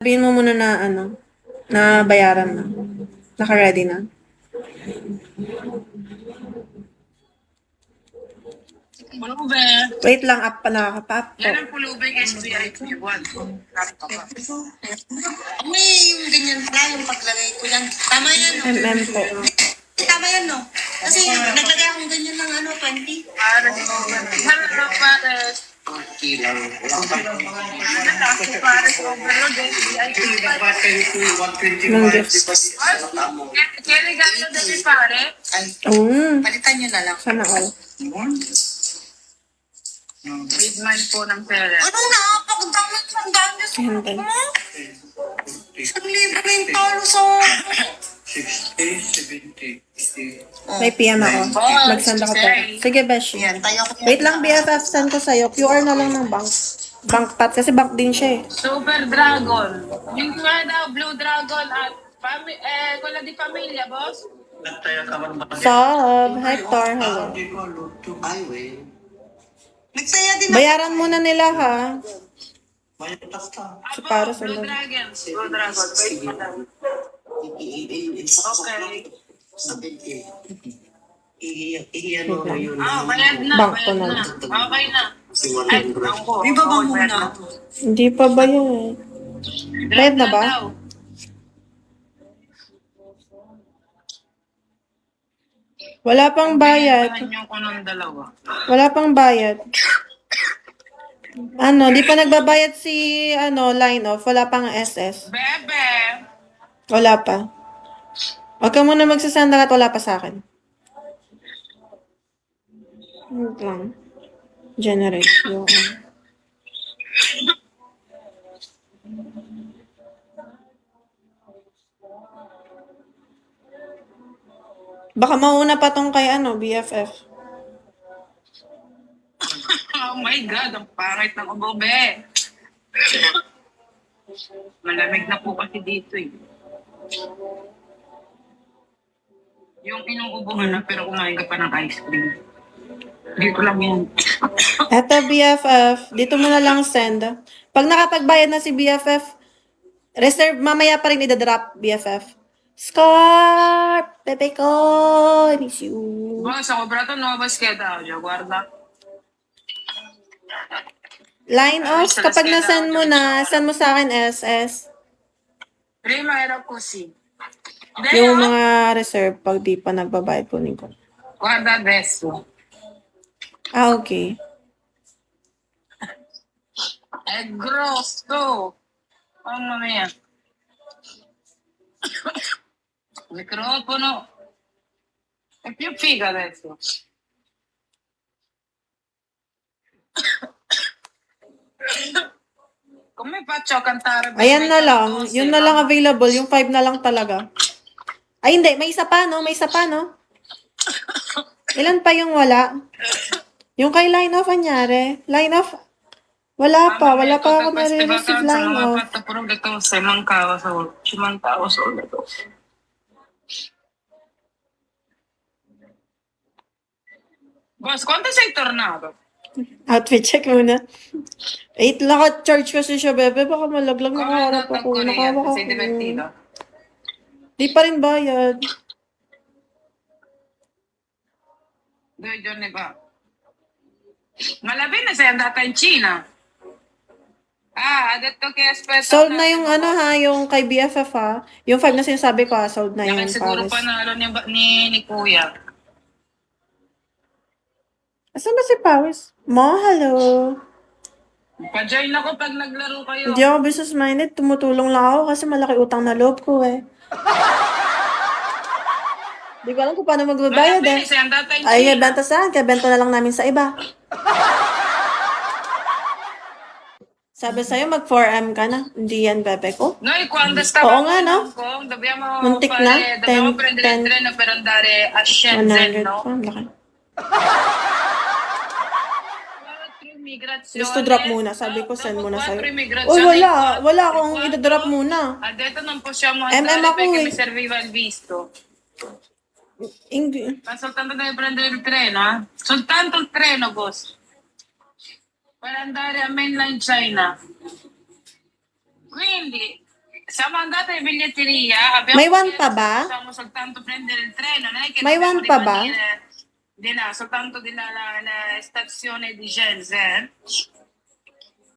Sabihin mo muna na na bayaran na. Naka-ready na. Pulube. Wait lang, up pa nakaka-up po. Yan ang pulube SBI 1. May yung ganyan pala, yung paglagay ko yan. Tama yan, no? Po. Tama yan, no? Kasi naglagay akong ganyan ng 20. Pares overload. Hello, pares. Pares overload SBI 1. Nang gifts. Kaya regalo na si pare. Palitan nyo na lang. Sana all. Bigman po ng pera. Ano na? Pagdamit ng dami sa Hintay. Isang libo na yung talo sa... 60, 70, 80. May PM ako. Mag-send ako pera. Sige, Beshi. Yan, tayo ko. Wait lang, BFF, send ko sa'yo. QR na lang ng bank. Bank pat, kasi bank din siya eh. Super Dragon. Yung daw, Blue Dragon at wala di pamilya, boss? Sob, Hector, hello. Nagsaya din Bayaran muna nila ha. ako. para sa Blue loob. Dragon. Blue Dragon. Wait mo lang. Bayad na. Bank ko Bayad na na. lang. Okay na. Ay, ako. Di ba bang muna? Hindi pa ba yun? Bayad na ba? daw. Wala pang bayad. Bayaran ko ng dalawa. Wala pang bayad. Di pa nagbabayad si, line off. Wala pang SS. Bebe! Wala pa. Huwag ka muna magsasanda at wala pa sa akin. Wait lang. Generate. Yung, Baka mauna pa tong kay BFF. Oh my God, ang pangit ng ubo, be. Malamig na po kasi dito eh. Yung inuubuhan na pero kumain ka pa ng ice cream. Dito lang yan. Eto BFF, dito mo na lang send. Pag nakapagbayad na si BFF, reserve, mamaya pa rin idadrop BFF. Scarp! Pepe ko! Miss you. Boss, ako brato no, bas kaya daw, guarda. Line off, kapag na-send mo na, send mo sa akin SS. Prima era così. Yung mga reserve, pag di pa nagbabayad, kunin ko. Guarda adesso. Okay. È grosso. Mamma mia. Microfono. È più figa adesso. Come faccio a cantare? Ayan na lang. Yun na lang available. Yung 5 na lang talaga. Ay, hindi. May isa pa, no? May isa pa, no? Ilan pa yung wala? Yung kay line off, anyari? Line off? Wala pa. Wala pa ako nare-receive line off. Però ho detto se mancava solo. Ci mancava solo. Boss, quanto sei tornato? Outfit check muna. 8 lang at charge kasi siya, bebe. Baka malaglag Come nakaharap andato ako. con Nakawak Sei divertito? ako. Di pa rin bayad. 2 giorni fa. Ma alla fine sei andata in Cina? Ah, ha detto che aspetta. Sold na yung yung kay BFF ha. Yung 5 na sinasabi ko sold na yung Siguro Paris. panalo ni Kuya. Asan ba si Paris? Mo, hello. Pa-join ako pag naglaro kayo. Hindi ako business-minded. Tumutulong lang ako kasi malaki utang na loob ko eh. Di ko alam kung paano magbabayad eh. Sei andata in Ay, Cina? benta saan? Kaya benta na lang namin sa iba. Sabi sa'yo, mag-4M ka na. Hindi yan, bebe ko. Noi quando Oo stavamo nga, in no? Hong Kong dobbiamo Muntik na. dobbiamo 10, prendere il 10. treno per andare a Shenzhen, 100 no? pa. Ang laki. Immigrazione. Gusto drop muna. Sabi ko, send Dopo muna sa'yo. 4 immigrazioni, Uy, wala. Wala quattro- akong idodrop muna. Ha detto non possiamo MM andare ako perché eh. mi serviva il visto. English. Ma soltanto devi prendere il treno, eh? Soltanto il treno, boss. Per andare a mainland China. Quindi, Siamo andati in biglietteria, abbiamo May one chiesto pa se ba? possiamo soltanto prendere il treno, non è che May dobbiamo one pa ba? rimanere di là, soltanto la stazione di Shenzhen.